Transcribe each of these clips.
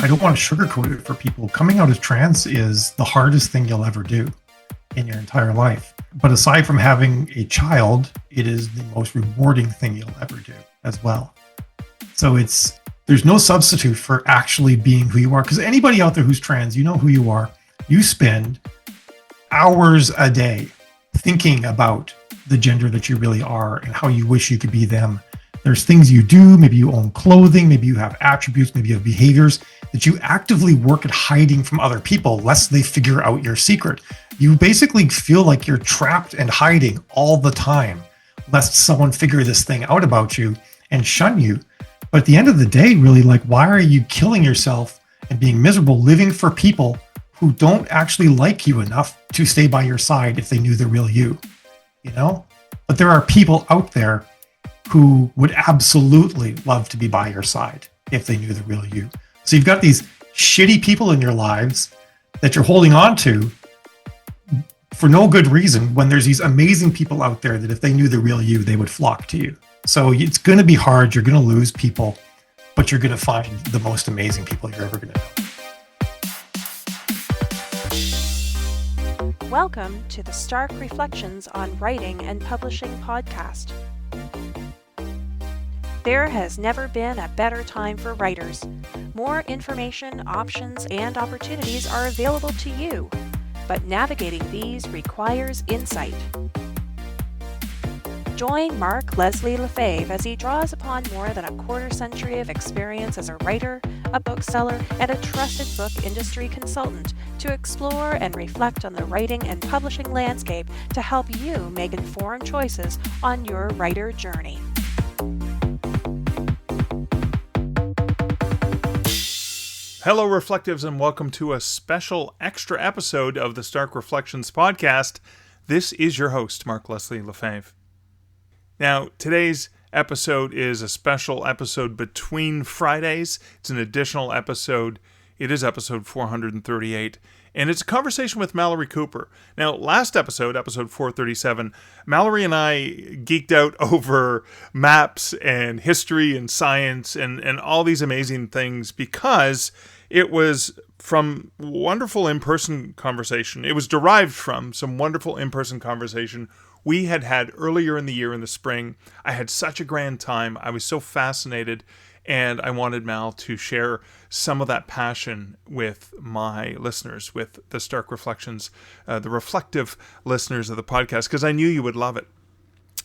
I don't want to sugarcoat it for people. Coming out as trans is the hardest thing you'll ever do in your entire life. But aside from having a child, it is the most rewarding thing you'll ever do as well. So there's no substitute for actually being who you are. Because anybody out there who's trans, you know who you are. You spend hours a day thinking about the gender that you really are and how you wish you could be them. There's things you do, maybe you own clothing, maybe you have attributes, maybe you have behaviors that you actively work at hiding from other people lest they figure out your secret. You basically feel like you're trapped and hiding all the time lest someone figure this thing out about you and shun you. But at the end of the day, really, like, why are you killing yourself and being miserable living for people who don't actually like you enough to stay by your side if they knew the real you, you know? But there are people out there who would absolutely love to be by your side if they knew the real you. So you've got these shitty people in your lives that you're holding on to for no good reason when there's these amazing people out there that if they knew the real you, they would flock to you. So it's going to be hard. You're going to lose people, but you're going to find the most amazing people you're ever going to know. Welcome to the Stark Reflections on Writing and Publishing podcast. There has never been a better time for writers. More information, options, and opportunities are available to you, but navigating these requires insight. Join Mark Leslie Lefebvre as he draws upon more than a quarter century of experience as a writer, a bookseller, and a trusted book industry consultant to explore and reflect on the writing and publishing landscape to help you make informed choices on your writer journey. Hello, Reflectives, and welcome to a special extra episode of the Stark Reflections podcast. This is your host, Mark Leslie Lefebvre. Now, today's episode is a special episode between Fridays. It's an additional episode. It is episode 438, and it's a conversation with Malorie Cooper. Now, last episode, episode 437, Malorie and I geeked out over maps and history and science and all these amazing things because it was from wonderful in-person conversation. It was derived from some wonderful in-person conversation we had earlier in the year in the spring. I had such a grand time. I was so fascinated, and I wanted Mal to share some of that passion with my listeners, with the Stark Reflections, the reflective listeners of the podcast, because I knew you would love it.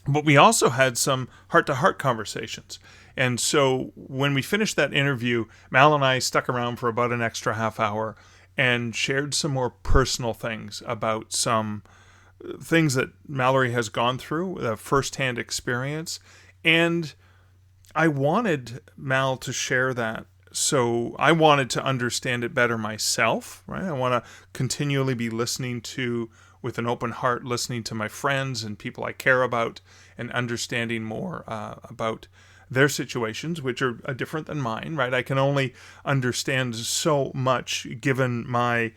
But we also had some heart-to-heart conversations. And so when we finished that interview, Mal and I stuck around for about an extra half hour and shared some more personal things about some things that Malorie has gone through, a firsthand experience. And I wanted Mal to share that. So I wanted to understand it better myself, right? I want to continually be listening with an open heart, listening to my friends and people I care about and understanding more about their situations, which are different than mine, right? I can only understand so much given my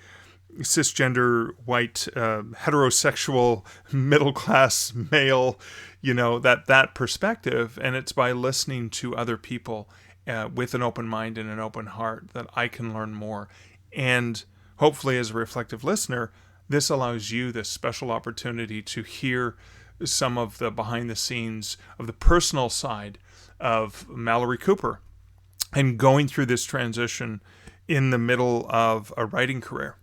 cisgender, white, heterosexual, middle-class male, that perspective. And it's by listening to other people with an open mind and an open heart that I can learn more. And hopefully as a reflective listener, this allows you this special opportunity to hear some of the behind the scenes of the personal side of Malorie Cooper and going through this transition in the middle of a writing career,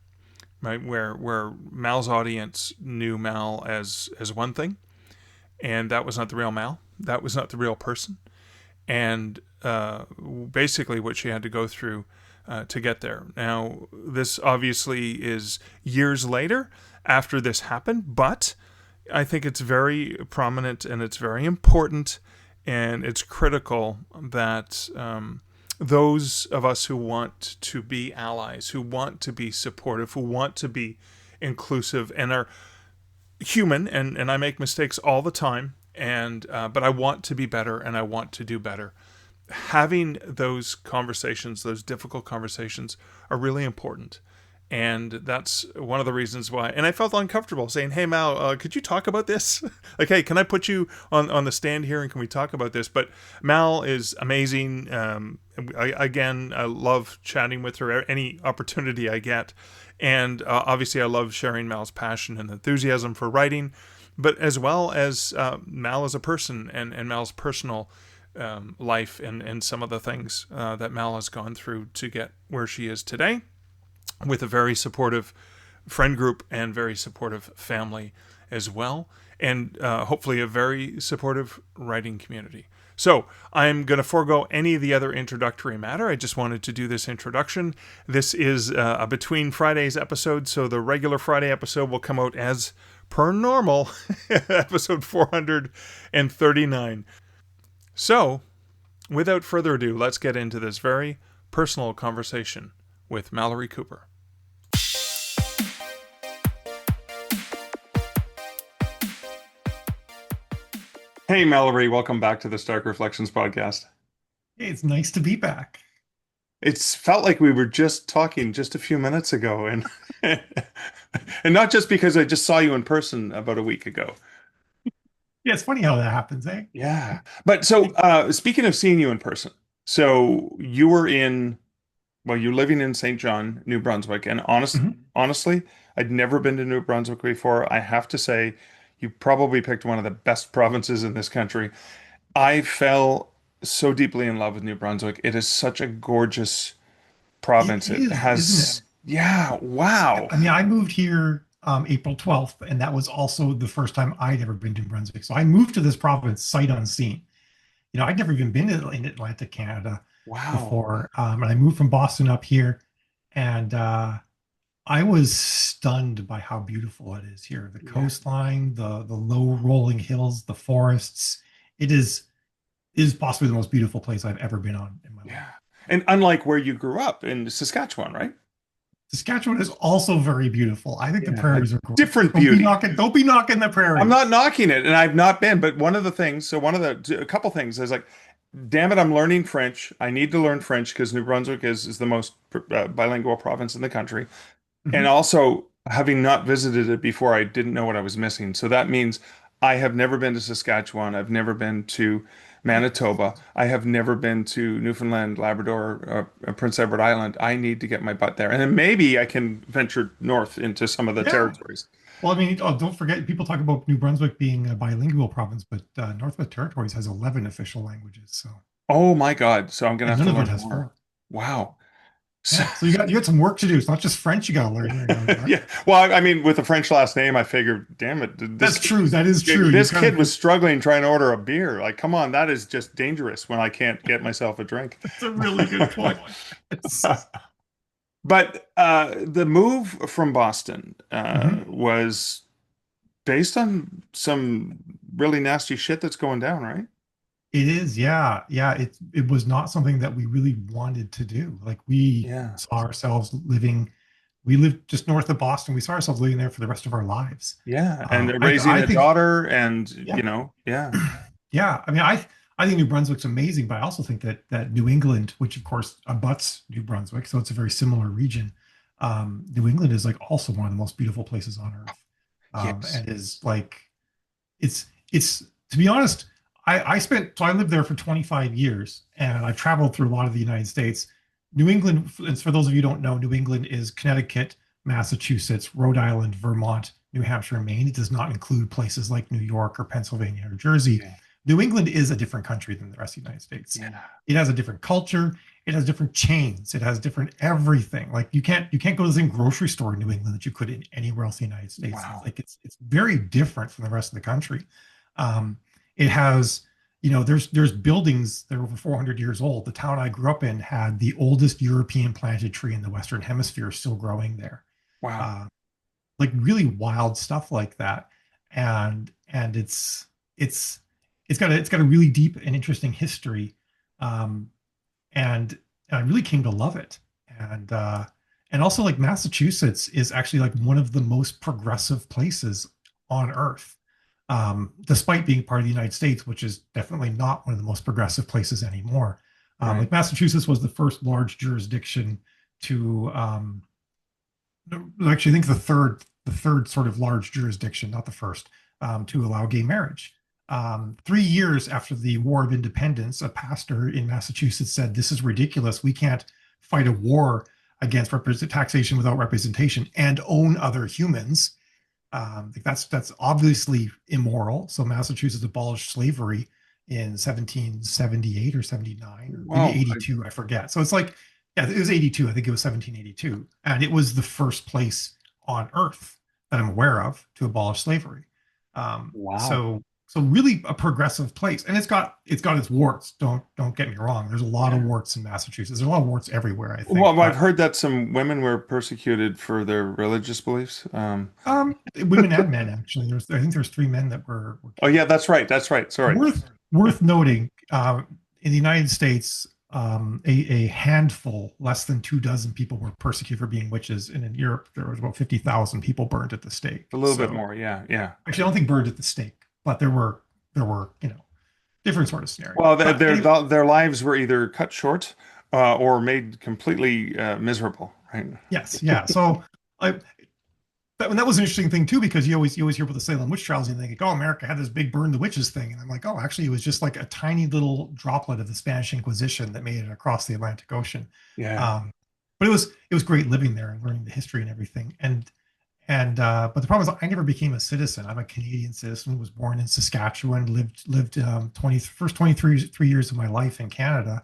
right? Where Mal's audience knew Mal as one thing, and that was not the real Mal. That was not the real person. And basically what she had to go through to get there. Now, this obviously is years later after this happened, but I think it's very prominent and it's very important and it's critical that those of us who want to be allies, who want to be supportive, who want to be inclusive and are human, and I make mistakes all the time, but I want to be better and I want to do better. Having those conversations, those difficult conversations, are really important. And that's one of the reasons why. And I felt uncomfortable saying, "Hey Mal, could you talk about this? Like, hey, can I put you on the stand here and can we talk about this?" But Mal is amazing. I love chatting with her any opportunity I get, and obviously I love sharing Mal's passion and enthusiasm for writing, but as well as Mal as a person and Mal's personal life and some of the things that Mal has gone through to get where she is today, with a very supportive friend group and very supportive family as well, and hopefully a very supportive writing community. So I'm going to forego any of the other introductory matter. I just wanted to do this introduction. This is a Between Fridays episode, so the regular Friday episode will come out as per normal, episode 439. So, without further ado, let's get into this very personal conversation with Malorie Cooper. Hey, Malorie, welcome back to the Stark Reflections podcast. Hey, it's nice to be back. It's felt like we were just talking just a few minutes ago, and and not just because I just saw you in person about a week ago. Yeah, it's funny how that happens, eh? Yeah. But so speaking of seeing you in person, so you were you're living in St. John, New Brunswick, and honestly, I'd never been to New Brunswick before. I have to say, you probably picked one of the best provinces in this country. I fell so deeply in love with New Brunswick. It is such a gorgeous It province. It is, isn't has, yeah, wow. it? I mean, I moved here April 12th, and that was also the first time I'd ever been to New Brunswick. So I moved to this province sight unseen. I'd never even been in Atlantic Canada Wow. before. And I moved from Boston up here, and I was stunned by how beautiful it is here. The Yeah. coastline, the low rolling hills, the forests. It is possibly the most beautiful place I've ever been on in my life. Yeah. And unlike where you grew up in Saskatchewan, right? Saskatchewan is also very beautiful. I think the Yeah. prairies are gorgeous. Different Don't be beauty. knocking the prairies. I'm not knocking it, and I've not been, but a couple things is like, damn it, I'm learning French. I need to learn French because New Brunswick is the most bilingual province in the country. And Mhm. also, having not visited it before, I didn't know what I was missing. So that means I have never been to Saskatchewan. I've never been to Manitoba. I have never been to Newfoundland, Labrador, Prince Edward Island. I need to get my butt there. And then maybe I can venture north into some of the Yeah. territories. Well, I mean, don't forget, people talk about New Brunswick being a bilingual province, but Northwest Territories has 11 official languages. So, Oh my God. So I'm gonna and have none to of it learn has more. four. Wow. So, Yeah. So you got some work to do. It's not just French you got to learn here now, Mark. yeah. Well, I mean, with a French last name, I figured, damn it, That's true. That is true. You this kind kid of, was struggling trying to order a beer. Like, come on, that is just dangerous when I can't get myself a drink. that's a really good point. It's, But the move from Boston Mhm. was based on some really nasty shit that's going down, right? It is, yeah, yeah. It was not something that we really wanted to do. Like we Yeah. saw ourselves living. We lived just north of Boston. We saw ourselves living there for the rest of our lives. Yeah. And raising I a think, daughter and, yeah, yeah. yeah. I mean, I think New Brunswick's amazing, but I also think that New England, which of course abuts New Brunswick, so it's a very similar region. New England is like also one of the most beautiful places on earth, Yes. and is like it's to be honest. I lived there for 25 years, and I traveled through a lot of the United States. New England, and for those of you who don't know, New England is Connecticut, Massachusetts, Rhode Island, Vermont, New Hampshire, and Maine. It does not include places like New York or Pennsylvania or Jersey. Yeah. New England is a different country than the rest of the United States. Yeah. It has a different culture. It has different chains. It has different everything. Like you can't go to the same grocery store in New England that you could in anywhere else in the United States. Wow. Like it's very different from the rest of the country. It has, there's buildings that are over 400 years old. The town I grew up in had the oldest European planted tree in the Western Hemisphere still growing there. Wow. Like really wild stuff like that. And it's got a really deep and interesting history. And I really came to love it. And also like Massachusetts is actually like one of the most progressive places on earth. Despite being part of the United States, which is definitely not one of the most progressive places anymore. Right. Like Massachusetts was the first large jurisdiction to no, actually, I think the third sort of large jurisdiction, not the first, to allow gay marriage. 3 years after the War of Independence, a pastor in Massachusetts said, "This is ridiculous. We can't fight a war against taxation without representation and own other humans." That's obviously immoral. So Massachusetts abolished slavery in 1778 or 79 or maybe Wow. 82, I forget. So it's like, yeah, it was 82. I think it was 1782, and it was the first place on Earth that I'm aware of to abolish slavery. Wow. So really a progressive place, and it's got its warts. Don't get me wrong. There's a lot of Yeah. warts in Massachusetts. There's a lot of warts everywhere, I think. Well, I've But heard that some women were persecuted for their religious beliefs. women and men actually. I think there's three men that were Oh, killed. yeah, that's right. That's right. Sorry. Worth noting, in the United States, a handful, less than 2 dozen people were persecuted for being witches, and in Europe there was about 50,000 people burned at the stake. A little bit So more. Yeah. Yeah. actually, I don't think burned at the stake, but there were different sort of scenarios. Well, But anyway, their lives were either cut short or made completely miserable, right? yes, yeah. So I that was an interesting thing too, because you always hear about the Salem witch trials and you think, oh, America had this big burn the witches thing, and I'm like, oh, actually, it was just like a tiny little droplet of the Spanish Inquisition that made it across the Atlantic Ocean. Yeah. Um, but it was great living there and learning the history and everything. And but the problem is, I never became a citizen. I'm a Canadian citizen. Was born in Saskatchewan. Lived 23 years of my life in Canada.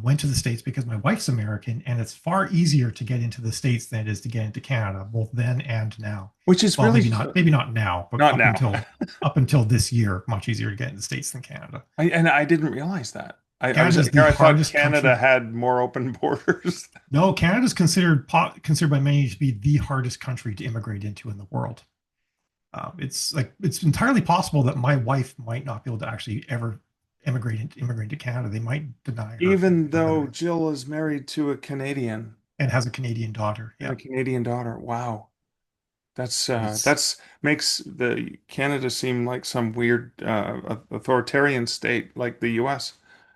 Went to the States because my wife's American, and it's far easier to get into the States than it is to get into Canada, both then and now. Which is Well, really maybe not now, but not up now. until up until this year, much easier to get in the States than Canada. And I didn't realize that. I was Canada's here. the I thought hardest Canada country. had more open borders. No, Canada's considered by many to be the hardest country to immigrate into in the world. It's entirely possible that my wife might not be able to actually ever immigrate to Canada. They might deny her Even though whether Jill is married to a Canadian and has a Canadian daughter. and a Yeah, Canadian daughter. Wow. it's That's makes the Canada seem like some weird authoritarian state like the US.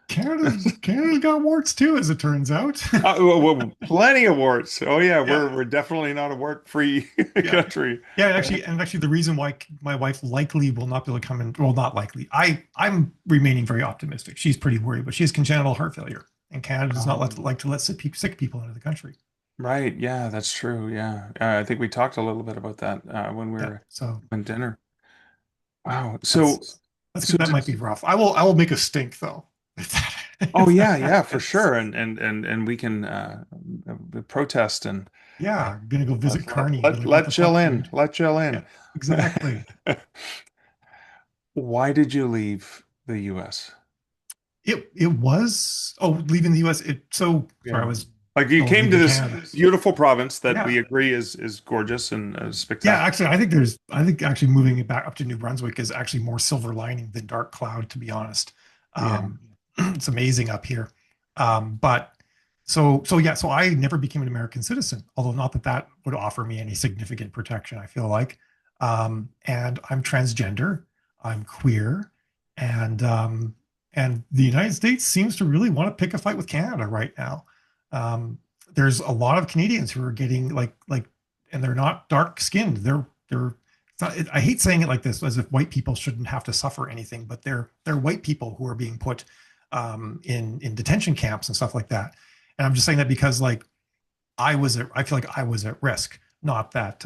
Canada's got warts too, as it turns out. Plenty of warts. Oh yeah, Yeah, we're definitely not a wart-free yeah, country. yeah. And actually, the reason why my wife likely will not be able to come in, well, not likely. I'm remaining very optimistic. She's pretty worried, but she has congenital heart failure, and Canada does not like to let sick people into the country. Right. Yeah, that's true. Yeah. I think we talked a little bit about that when we Yeah, were so having dinner. Wow. that's So, that might be rough. I will make a stink though. If oh if yeah, that yeah, for happens. sure. And we can protest and Yeah, I'm gonna go visit Carney and be like, "What let the Jill fuck, in. dude?" Let Jill Yeah, in. exactly. Why did you leave the US? It was leaving the U.S. Sorry, I Yeah. was Like you came to leaving this Canada. beautiful province that Yeah, we agree is gorgeous and yeah. spectacular. Actually, I think actually moving it back up to New Brunswick is actually more silver lining than dark cloud, to be honest. Yeah. It's amazing up here. But so I never became an American citizen, although not that that would offer me any significant protection, I feel like. And I'm transgender, I'm queer, and the United States seems to really want to pick a fight with Canada right now. Um, there's a lot of Canadians who are getting and they're not dark skinned. They're it's not, I hate saying it like this, as if white people shouldn't have to suffer anything, but they're white people who are being put in detention camps and stuff like that. And I'm just saying that because I feel like I was at risk, not that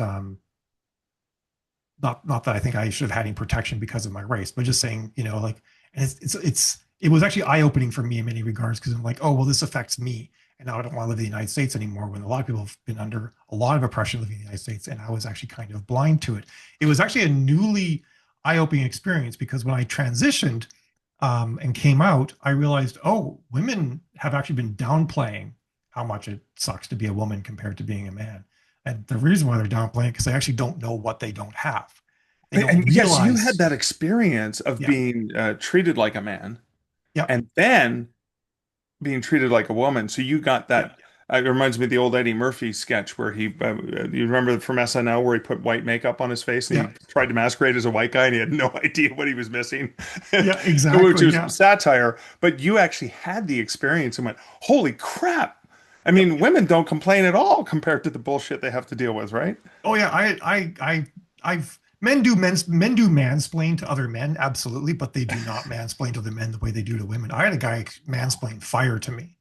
not that I think I should have had any protection because of my race, but just saying, and it was actually eye opening for me in many regards, because I'm like, oh well, this affects me, and now I don't want to live in the United States anymore. When a lot of people have been under a lot of oppression living in the United States, and I was actually kind of blind to it. It was actually a newly eye opening experience, because when I transitioned and came out, I realized, oh, women have actually been downplaying how much it sucks to be a woman compared to being a man. And the reason why they're downplaying it because they actually don't know what they don't have. They don't And yes, you had realize. that experience of Yeah, being treated like a man yeah, and then being treated like a woman. So you got yeah, that. It reminds me of the old Eddie Murphy sketch where you remember from SNL where he put white makeup on his face and he yeah, tried to masquerade as a white guy and he had no idea what he was missing, yeah, which exactly. was Yeah, satire. But you actually had the experience and went, holy crap. I mean, women don't complain at all compared to the bullshit they have to deal with, right? Oh yeah, I've men do mansplain to other men, absolutely, but they do not mansplain to the men the way they do to women. I had a guy mansplain fire to me,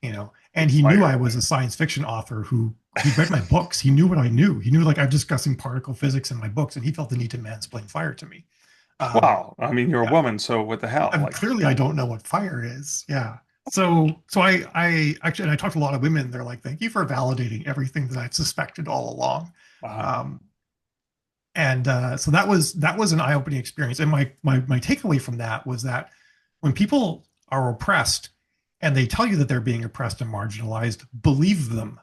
and he knew I Fire. was a science fiction author who he'd read my books. He knew what I knew. He knew like I'm discussing particle physics in my books, and he felt the need to mansplain fire to me. Um, Wow. I mean, you're a yeah, woman, so what the hell? and Like, clearly I don't know what fire is. Yeah. So I actually, and I talked to a lot of women. They're like, "Thank you for validating everything that I've suspected all along." wow. Um, and so that was an eye-opening experience. And my takeaway from that was that when people are oppressed and they tell you that they're being oppressed and marginalized, believe them,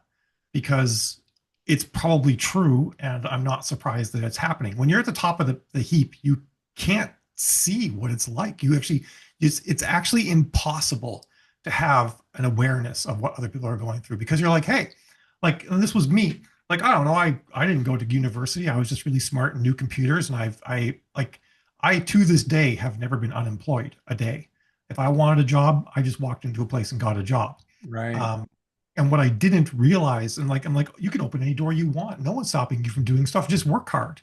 because it's probably true, and I'm not surprised that it's happening. When you're at the top of the heap, you can't see what it's like. It's actually impossible to have an awareness of what other people are going through, because you're like, hey, like, and this was me. Like, I don't know, I didn't go to university. I was just really smart and knew computers, and I to this day have never been unemployed a day. If I wanted a job, I just walked into a place and got a job. Right. Um, and what I didn't realize, and like, I'm like, you can open any door you want. No one's stopping you from doing stuff. Just work hard.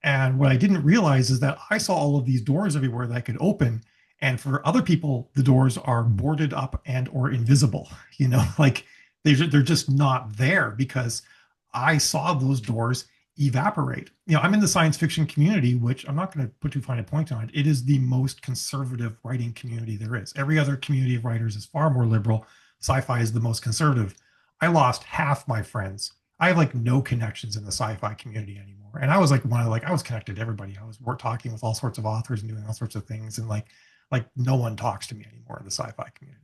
And what I didn't realize is that I saw all of these doors everywhere that I could open. And for other people, the doors are boarded up and or invisible, like they're just not there because I saw those doors evaporate. I'm in the science fiction community, which I'm not going to put too fine a point on it. It is the most conservative writing community there is. Every other community of writers is far more liberal. Sci-fi is the most conservative. I lost half my friends. I have like no connections in the sci-fi community anymore. And I was like I was connected to everybody. I was talking with all sorts of authors and doing all sorts of things. And like no one talks to me anymore in the sci-fi community.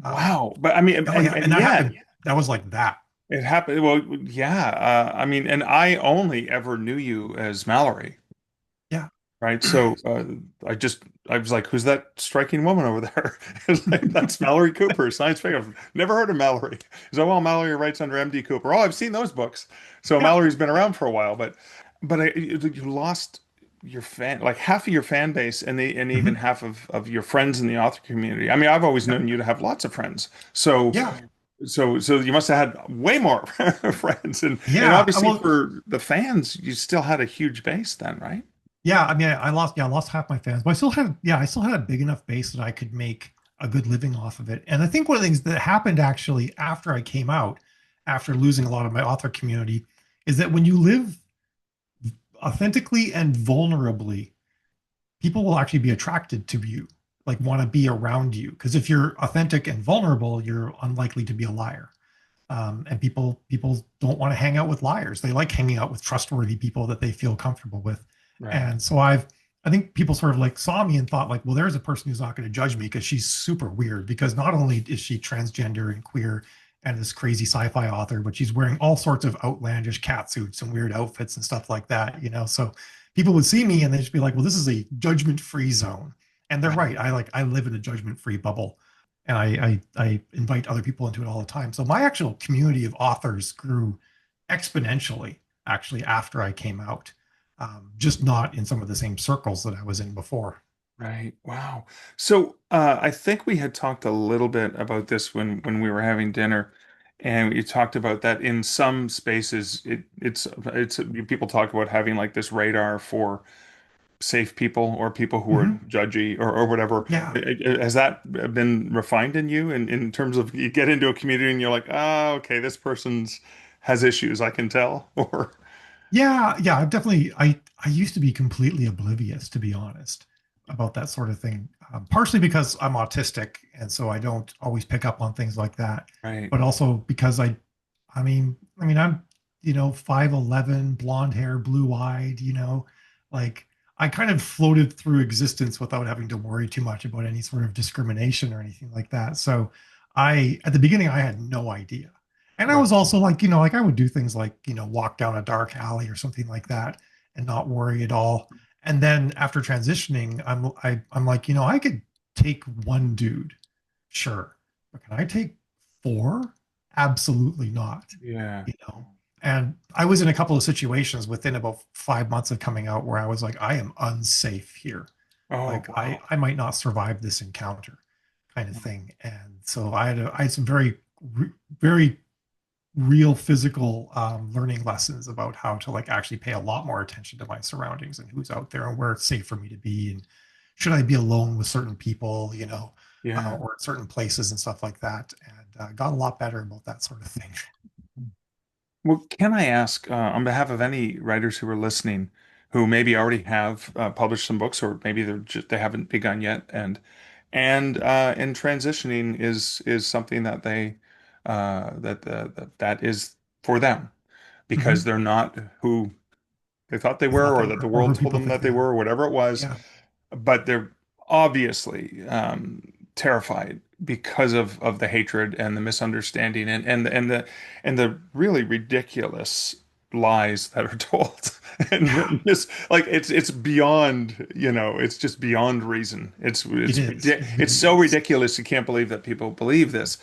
Um, Wow. But I mean, oh yeah, and and that yet happened. That was like that. it happened. Well, yeah. I mean, and I only ever knew you as Mallory. Yeah. Right. So I was like, who's that striking woman over there? It's like, that's Mallory Cooper, science fiction. I've never heard of Mallory. So, well, Mallory writes under MD Cooper. Oh, I've seen those books. So Yeah. Mallory's been around for a while, but you lost your like half of your fan base and even Mhm. half of your friends in the author community. I mean, I've always Yeah. known you to have lots of friends. So Yeah. so you must have had way more friends. And Yeah. obviously Well, for the fans, you still had a huge base then, right? yeah. I mean, I lost half my fans, but I still had a big enough base that I could make a good living off of it. And I think one of the things that happened actually after I came out, after losing a lot of my author community, is that when you live authentically and vulnerably, people will actually be attracted to you, like want to be around you. Because if you're authentic and vulnerable, you're unlikely to be a liar. And people don't want to hang out with liars. They like hanging out with trustworthy people that they feel comfortable with. Right. And so I think people sort of like saw me and thought like, well, there's a person who's not going to judge me because she's super weird. Because not only is she transgender and queer and this crazy sci-fi author, but she's wearing all sorts of outlandish cat suits and weird outfits and stuff like that. So people would see me and they'd just be like, well, this is a judgment-free zone. And they're Right. right. I live in a judgment-free bubble, and I invite other people into it all the time. So my actual community of authors grew exponentially actually after I came out, just not in some of the same circles that I was in before. Right. Wow. So I think we had talked a little bit about this when we were having dinner, and you talked about that in some spaces it's people talk about having like this radar for safe people or people who are Hmm. judgy or whatever. Yeah. Has that been refined in you in terms of you get into a community and you're like, oh, okay, this person's has issues, I can tell, or Yeah, yeah, I've definitely. I used to be completely oblivious, to be honest, about that sort of thing. Partially because I'm autistic, and so I don't always pick up on things like that. right, But also because I mean, I'm 5'11", blonde hair, blue eyed. Like I kind of floated through existence without having to worry too much about any sort of discrimination or anything like that. So at the beginning, I had no idea. And I right, was also like I would do things like, walk down a dark alley or something like that and not worry at all. And then after transitioning, I'm like, I could take one dude, sure, but can I take four? Absolutely not, yeah. you know. And I was in a couple of situations within about 5 months of coming out where I was like, I am unsafe here. Oh, Like I wow. I might not survive this encounter kind of thing. And so I had some very very real physical learning lessons about how to like actually pay a lot more attention to my surroundings and who's out there and where it's safe for me to be and should I be alone with certain people, Yeah. or at certain places and stuff like that. And got a lot better about that sort of thing. Well, can I ask, on behalf of any writers who are listening, who maybe already have published some books, or maybe they haven't begun yet, and transitioning is something that that is for them because Mhm. they're not who they thought they I thought were, they or that were, the or who world told people them think that they they are. were, or whatever it was, Yeah. but they're obviously terrified because of the hatred and the misunderstanding and the really ridiculous lies that are told. Yeah, And just like it's beyond, it's just beyond reason. it is. It It's really so is. ridiculous you can't believe that people believe this.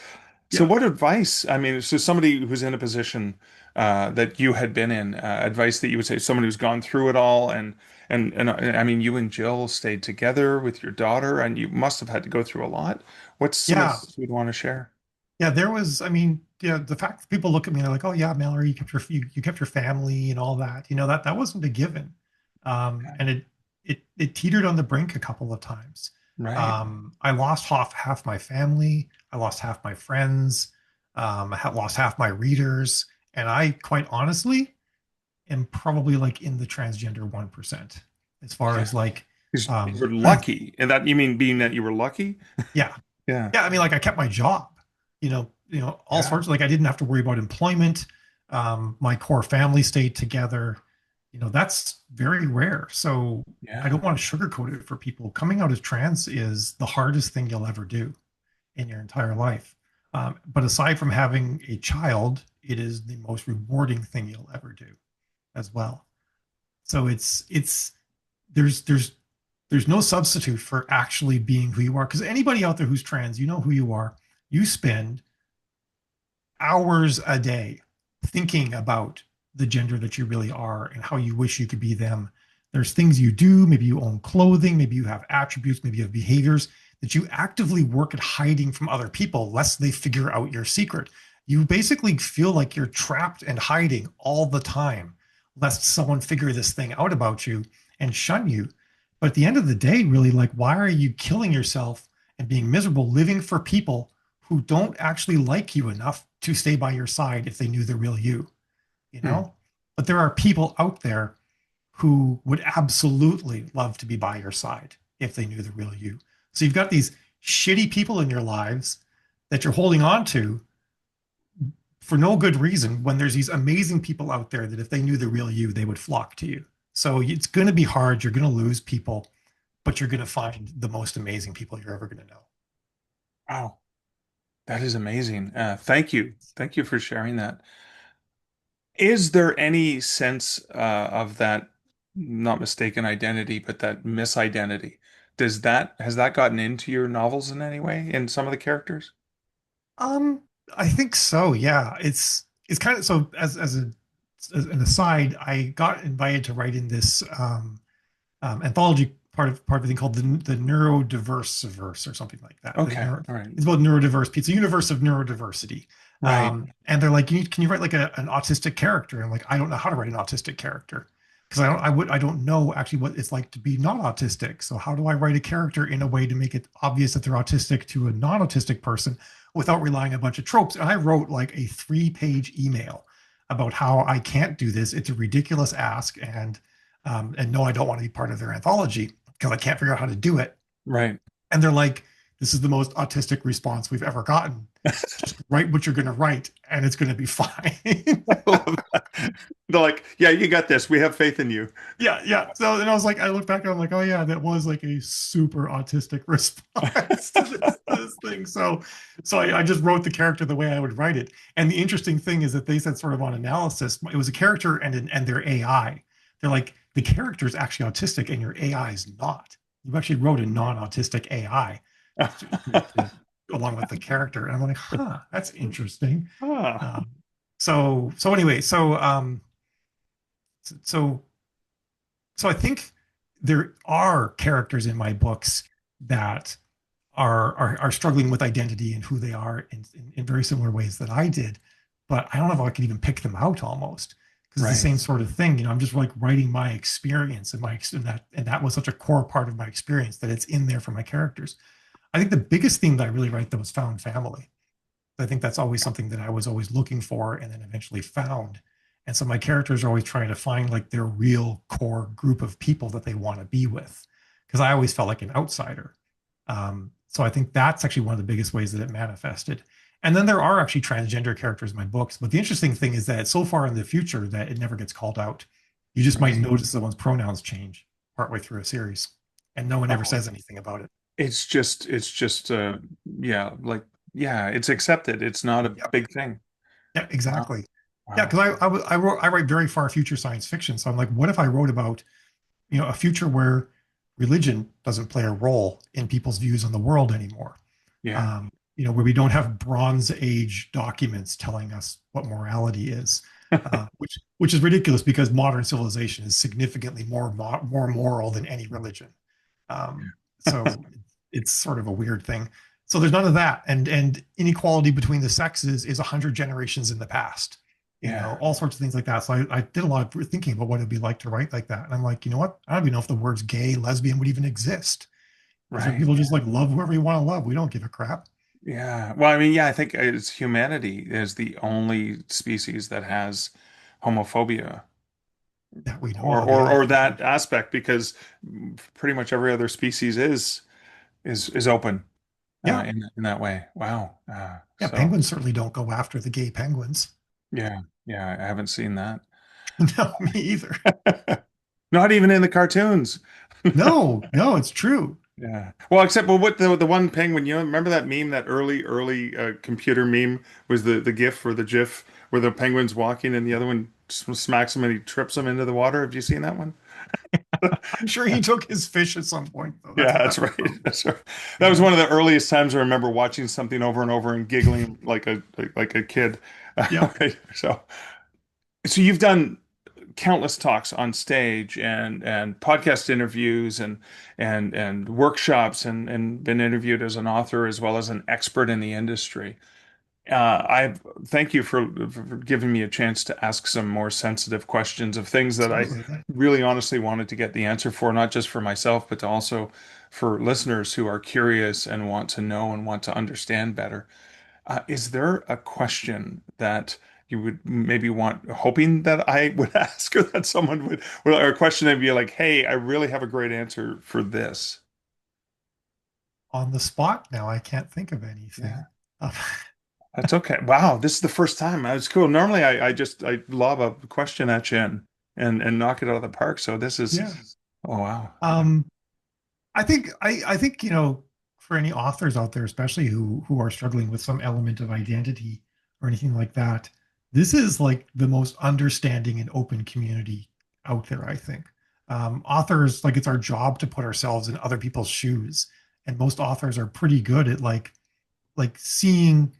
So Yeah. what advice, I mean, so somebody who's in a position that you had been in, advice that you would say, somebody who's gone through it all, and I mean, you and Jill stayed together with your daughter, and you must have had to go through a lot. What's some Yeah. advice you'd want to share? Yeah, there was, I mean, yeah, the fact that people look at me and they're like, "Oh yeah, Mallory, you kept your family and all that." That wasn't a given. And it teetered on the brink a couple of times. Right. I lost half my family, I lost half my friends, I had lost half my readers, and I quite honestly am probably like in the transgender 1% as far Yeah. as like, You were um, lucky. And that you mean being that you were lucky? yeah, Yeah. yeah, I mean, like I kept my job, all Yeah. sorts of like I didn't have to worry about employment. My core family stayed together. That's very rare. So I Yeah. don't want to sugarcoat it for people. Coming out as trans is the hardest thing you'll ever do in your entire life. But aside from having a child, it is the most rewarding thing you'll ever do as well. So it's there's there's no substitute for actually being who you are. Because anybody out there who's trans, you know who you are. You spend hours a day thinking about the gender that you really are and how you wish you could be them. There's things you do, maybe you own clothing, maybe you have attributes, maybe you have behaviors that you actively work at hiding from other people lest they figure out your secret. You basically feel like you're trapped and hiding all the time lest someone figure this thing out about you and shun you. But at the end of the day, really, like, why are you killing yourself and being miserable living for people who don't actually like you enough to stay by your side if they knew the real you, you Hmm. know? But there are people out there who would absolutely love to be by your side if they knew the real you. So you've got these shitty people in your lives that you're holding on to for no good reason when there's these amazing people out there that if they knew the real you, they would flock to you. So it's going to be hard. You're going to lose people, but you're going to find the most amazing people you're ever going to know. Wow. That is amazing. Thank you. Thank you for sharing that. Is there any sense of that not mistaken identity, but that misidentity? Has that gotten into your novels in any way in some of the characters? Um, I think so. Yeah, it's kind of so as an aside, I got invited to write in this anthology part of a thing called the neurodiverse verse or something like that. Okay. All right. It's about neurodiverse. It's a universe of neurodiversity. Right. And they're like, can you write like an autistic character? And I'm like, I don't know how to write an autistic character because I don't know actually what it's like to be not autistic. So how do I write a character in a way to make it obvious that they're autistic to a non-autistic person without relying on a bunch of tropes? And I wrote like a 3-page email about how I can't do this. It's a ridiculous ask, and no, I don't want to be part of their anthology because I can't figure out how to do it. Right. And they're like, this is the most autistic response we've ever gotten. Just write what you're going to write and it's going to be fine. I love that. They're like, yeah, you got this. We have faith in you. Yeah, yeah. So then I was like, I look back and I'm like, oh yeah, that was like a super autistic response to this thing. So I just wrote the character the way I would write it. And the interesting thing is that they said sort of on analysis, it was a character and their AI. They're like, the character is actually autistic and your AI is not. You actually wrote a non-autistic AI along with the character. And I'm like, huh, that's interesting. Ah, Um, so anyway, so so I think there are characters in my books that are struggling with identity and who they are in very similar ways that I did. But I don't know if I could even pick them out almost because it's the Right. same sort of thing. I'm just like writing my experience and that was such a core part of my experience that it's in there for my characters. I think the biggest theme that I really write though is found family. I think that's always something that I was always looking for and then eventually found. And so my characters are always trying to find like their real core group of people that they want to be with. Because I always felt like an outsider. So I think that's actually one of the biggest ways that it manifested. And then there are actually transgender characters in my books. But the interesting thing is that it's so far in the future that it never gets called out. You just might Right. notice someone's pronouns change partway through a series, and no one ever Oh, says anything about it. it's just yeah, like yeah, it's accepted. It's not a Yep. big thing. Yeah, Wow. exactly. Yeah, Wow. because I write very far future science fiction. So I'm like, what if I wrote about a future where religion doesn't play a role in people's views on the world anymore? Yeah. Where we don't have Bronze Age documents telling us what morality is, which is ridiculous because modern civilization is significantly more moral than any religion. So it's sort of a weird thing. So there's none of that, and inequality between the sexes is 100 generations in the past. Yeah. All sorts of things like that. So I did a lot of thinking about what it'd be like to write like that, and I'm like, you know what? I don't even know if the words gay, lesbian would even exist. Because Right. people just like love whoever you want to love. We don't give a crap. Yeah. Well, I mean, yeah, I think it's humanity is the only species that has homophobia That we know or of. Yeah, or that aspect because pretty much every other species is open yeah, in that way. Wow. yeah. So Penguins certainly don't go after the gay penguins. yeah, yeah, I haven't seen that. No, me either. Not even in the cartoons. No, no, it's true. Yeah. Well, except well, what the one penguin, remember that meme, that early computer meme was the GIF or the GIF where the penguin's walking and the other one smacks him and he trips him into the water. Have you seen that one? I'm sure he took his fish at some point, though. That's Yeah, what that's that was right. from. That's right. That was Yeah, one of the earliest times I remember watching something over and over and giggling like a kid. yeah. So so you've done countless talks on stage and podcast interviews and workshops and been interviewed as an author as well as an expert in the industry. I thank you for giving me a chance to ask some more sensitive questions of things that I Absolutely. really honestly wanted to get the answer for, not just for myself, but to also for listeners who are curious and want to know and want to understand better. Is there a question that you would maybe want, hoping that I would ask or that someone would, or a question that'd be like, hey, I really have a great answer for this? On the spot now, I can't think of anything. Yeah. Uh, That's okay. Wow, this is the first time. That's cool. Normally I lob a question at you and knock it out of the park. So this is yeah. oh wow. Um, I think for any authors out there, especially who are struggling with some element of identity or anything like that, this is like the most understanding and open community out there. I think authors, like, it's our job to put ourselves in other people's shoes, and most authors are pretty good at like seeing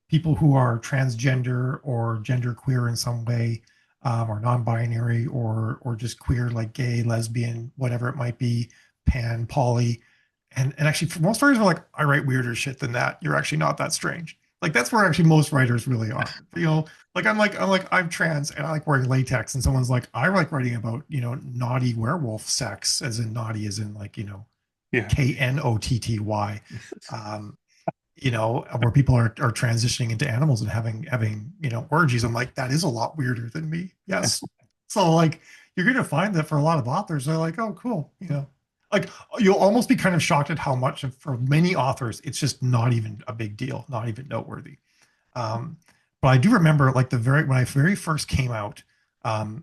people who are transgender or genderqueer in some way, or non-binary or just queer, like gay, lesbian, whatever it might be, pan, poly, and actually for most writers are like, I write weirder shit than that. You're actually not that strange. Like that's where actually most writers really are. Like I'm trans and I like wearing latex, and someone's like, I like writing about naughty werewolf sex, as in naughty, as in like Yeah. KNOTTY. Um, where people are transitioning into animals and having orgies. I'm like, that is a lot weirder than me. Yes. So like you're gonna find that for a lot of authors, they're like, oh, cool. Like you'll almost be kind of shocked at how much for many authors, it's just not even a big deal, not even noteworthy. Um, but I do remember like when I very first came out,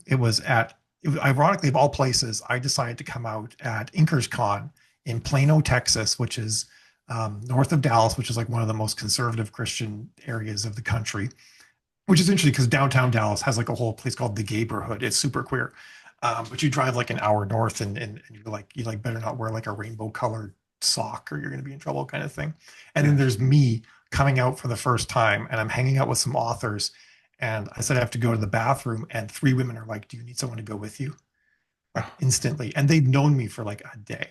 it was ironically of all places, I decided to come out at Inkers Con in Plano, Texas, which is north of Dallas, which is like one of the most conservative Christian areas of the country. Which is interesting because downtown Dallas has like a whole place called the Gayborhood. It's super queer, but you drive like an hour north, and you better not wear like a rainbow colored sock or you're going to be in trouble, kind of thing. And then Yeah. there's me coming out for the first time, and I'm hanging out with some authors, and I said I have to go to the bathroom, and three women are like, "Do you need someone to go with you?" Like Oh, instantly, and they'd known me for like a day,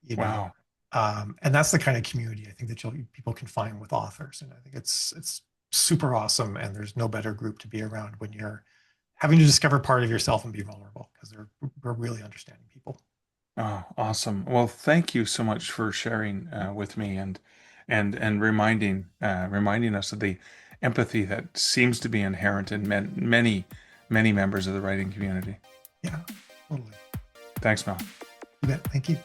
you know. wow. And that's the kind of community I think that people can find with authors. And I think it's super awesome. And there's no better group to be around when you're having to discover part of yourself and be vulnerable, because we're really understanding people. Oh, awesome. Well, thank you so much for sharing with me and reminding us of the empathy that seems to be inherent in many members of the writing community. Yeah, totally. Thanks, Mel. You bet. Thank you.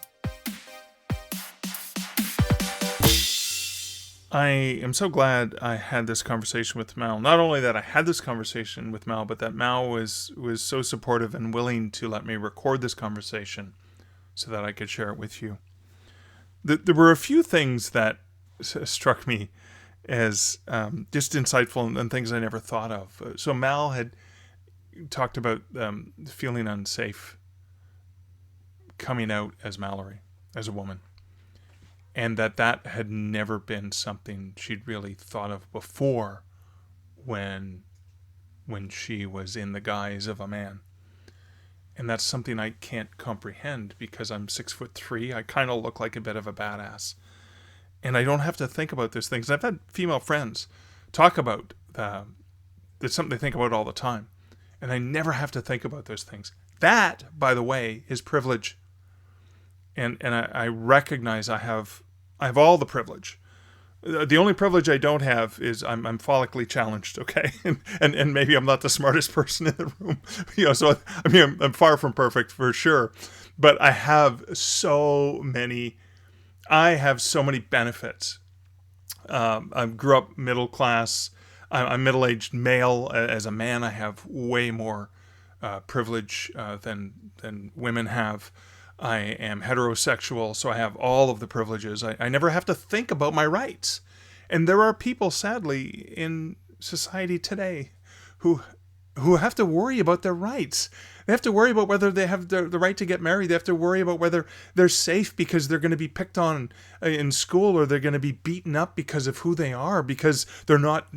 I am so glad I had this conversation with Mal. Not only that I had this conversation with Mal, but that Mal was so supportive and willing to let me record this conversation so that I could share it with you. There were a few things that struck me as just insightful and things I never thought of. So Mal had talked about feeling unsafe coming out as Malorie, as a woman. And that had never been something she'd really thought of before when she was in the guise of a man. And that's something I can't comprehend because I'm 6'3". I kind of look like a bit of a badass. And I don't have to think about those things. I've had female friends talk about that's something they think about all the time. And I never have to think about those things. That, by the way, is privilege. And I recognize I have all the privilege. The only privilege I don't have is I'm follically challenged, okay? And maybe I'm not the smartest person in the room. So I mean I'm far from perfect for sure. But I have so many benefits. I grew up middle class. I'm middle-aged male. As a man, I have way more privilege than women have. I am heterosexual, so I have all of the privileges. I never have to think about my rights. And there are people, sadly, in society today who have to worry about their rights. They have to worry about whether they have the right to get married. They have to worry about whether they're safe because they're going to be picked on in school, or they're going to be beaten up because of who they are, because they're not,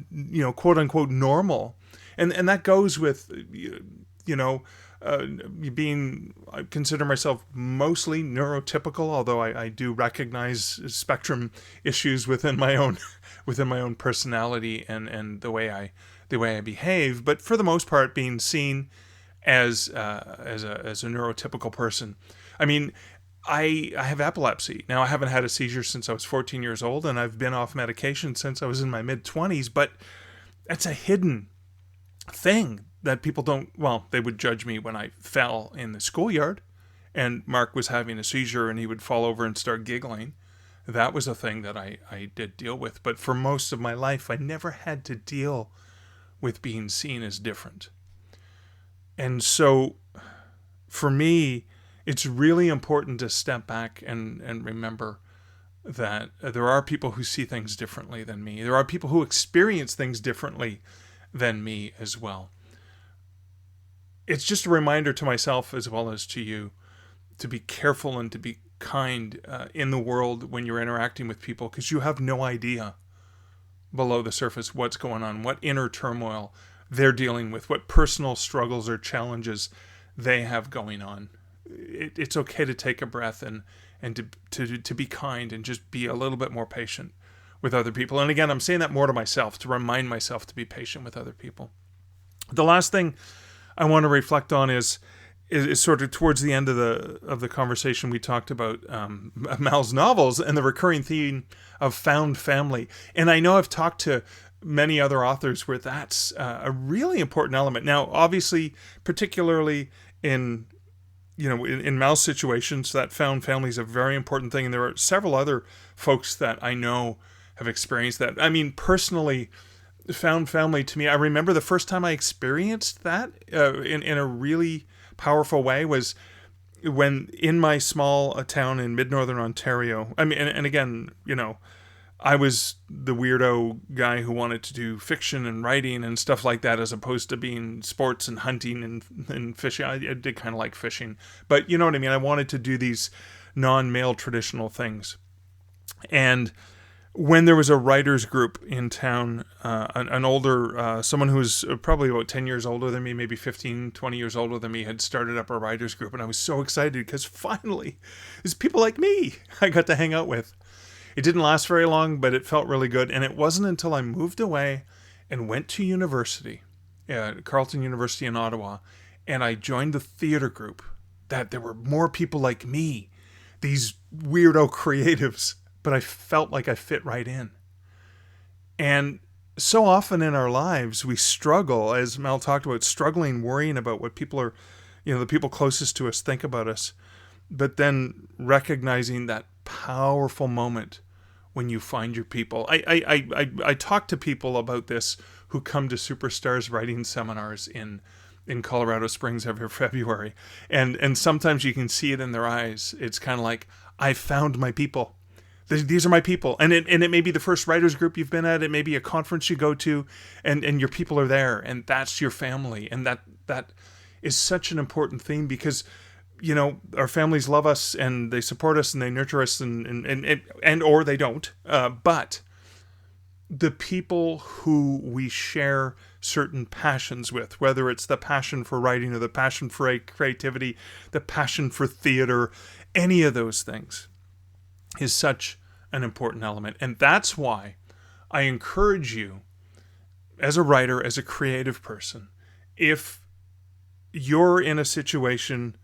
quote unquote, normal. And that goes with, I consider myself mostly neurotypical, although I do recognize spectrum issues within my own personality and the way I behave. But for the most part, being seen as a neurotypical person. I mean, I have epilepsy. Now, I haven't had a seizure since I was 14 years old, and I've been off medication since I was in my mid-20s, but that's a hidden thing that people don't, they would judge me when I fell in the schoolyard and Mark was having a seizure and he would fall over and start giggling. That was a thing that I did deal with. But for most of my life, I never had to deal with being seen as different. And so for me, it's really important to step back and remember that there are people who see things differently than me. There are people who experience things differently than me as well. It's just a reminder to myself as well as to you to be careful and to be kind in the world when you're interacting with people, because you have no idea below the surface what's going on, what inner turmoil they're dealing with, what personal struggles or challenges they have going on. It's okay to take a breath and to be kind and just be a little bit more patient with other people. And again, I'm saying that more to myself, to remind myself to be patient with other people. The last thing I want to reflect on is sort of towards the end of the conversation, we talked about Mal's novels and the recurring theme of found family. And I know I've talked to many other authors where that's a really important element. Now, obviously, particularly in Mal's situations, that found family is a very important thing. And there are several other folks that I know have experienced that. I mean, personally, found family to me, I remember the first time I experienced that in a really powerful way was when in my small town in mid-northern Ontario. I mean, and again, I was the weirdo guy who wanted to do fiction and writing and stuff like that, as opposed to being sports and hunting and fishing. I did kind of like fishing, but you know what I mean? I wanted to do these non-male traditional things. And when there was a writers group in town, an older, someone who was probably about 10 years older than me, maybe 15, 20 years older than me, had started up a writers group. And I was so excited because finally there's people like me I got to hang out with. It didn't last very long, but it felt really good. And it wasn't until I moved away and went to university, Carleton University in Ottawa, and I joined the theater group, that there were more people like me, these weirdo creatives, but I felt like I fit right in. And so often in our lives, we struggle, as Mel talked about, struggling, worrying about what people are, the people closest to us think about us, but then recognizing that powerful moment when you find your people. I talk to people about this who come to Superstars writing seminars in Colorado Springs every February. And sometimes you can see it in their eyes. It's kind of like, I found my people. These are my people. And it may be the first writers group you've been at. It may be a conference you go to, and your people are there, and that's your family. And that is such an important thing because, our families love us and they support us and they nurture us and or they don't. But the people who we share certain passions with, whether it's the passion for writing or the passion for creativity, the passion for theater, any of those things, is such an important element. And that's why I encourage you as a writer, as a creative person, if you're in a situation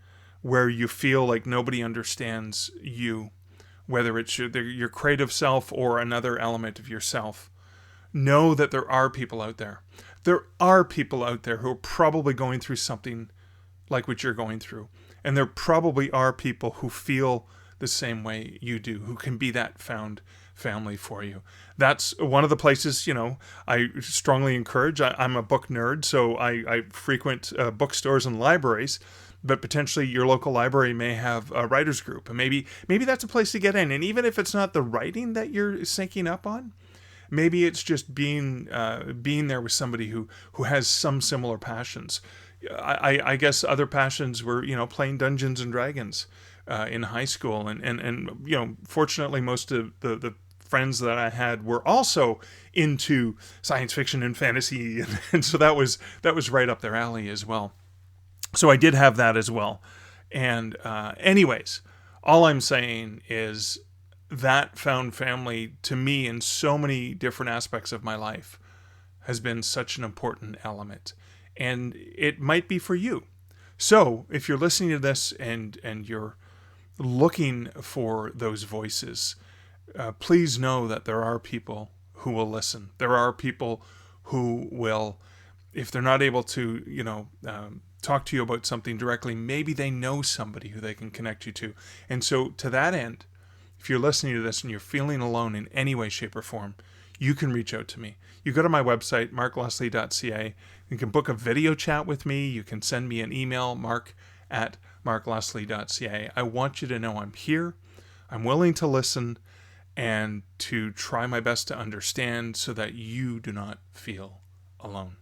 where you feel like nobody understands you, whether it's your creative self or another element of yourself, know that there are people out there. There are people out there who are probably going through something like what you're going through. And there probably are people who feel the same way you do, who can be that found family for you. That's one of the places, I strongly encourage. I'm a book nerd, so I frequent bookstores and libraries, but potentially your local library may have a writers group. And maybe that's a place to get in. And even if it's not the writing that you're syncing up on, maybe it's just being there with somebody who has some similar passions. I guess other passions were, playing Dungeons and Dragons in high school, and fortunately most of the friends that I had were also into science fiction and fantasy, and so that was right up their alley as well. So I did have that as well. And anyways, all I'm saying is that found family to me in so many different aspects of my life has been such an important element. And it might be for you. So if you're listening to this and you're looking for those voices, please know that there are people who will listen. There are people who will, if they're not able to, talk to you about something directly, maybe they know somebody who they can connect you to. And so to that end, if you're listening to this and you're feeling alone in any way, shape, or form, you can reach out to me. You go to my website, markleslie.ca. You can book a video chat with me. You can send me an email, mark@markleslie.ca. I want you to know I'm here. I'm willing to listen and to try my best to understand so that you do not feel alone.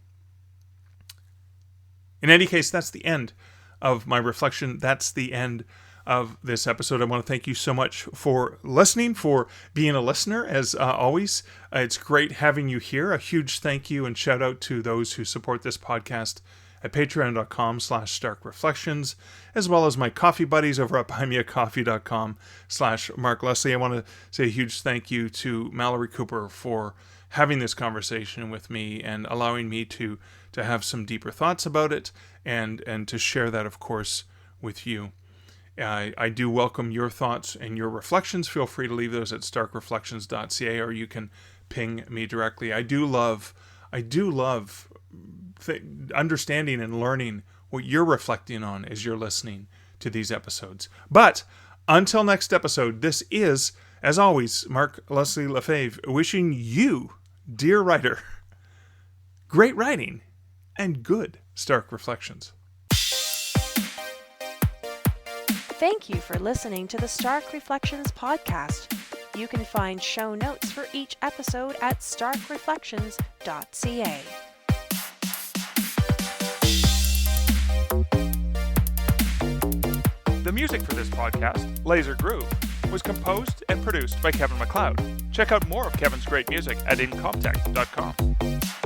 In any case, that's the end of my reflection. That's the end of this episode. I want to thank you so much for listening, for being a listener, as always. It's great having you here. A huge thank you and shout out to those who support this podcast at patreon.com/starkreflections, as well as my coffee buddies over at buymeacoffee.com/markleslie. I want to say a huge thank you to Malorie Cooper for having this conversation with me and allowing me to have some deeper thoughts about it and to share that, of course, with you. I do welcome your thoughts and your reflections. Feel free to leave those at starkreflections.ca, or you can ping me directly. I do love understanding and learning what you're reflecting on as you're listening to these episodes. But until next episode, this is, as always, Mark Leslie Lefebvre wishing you, dear writer, great writing and good Stark Reflections. Thank you for listening to the Stark Reflections podcast. You can find show notes for each episode at starkreflections.ca. The music for this podcast, Laser Groove, was composed and produced by Kevin MacLeod. Check out more of Kevin's great music at incomptech.com.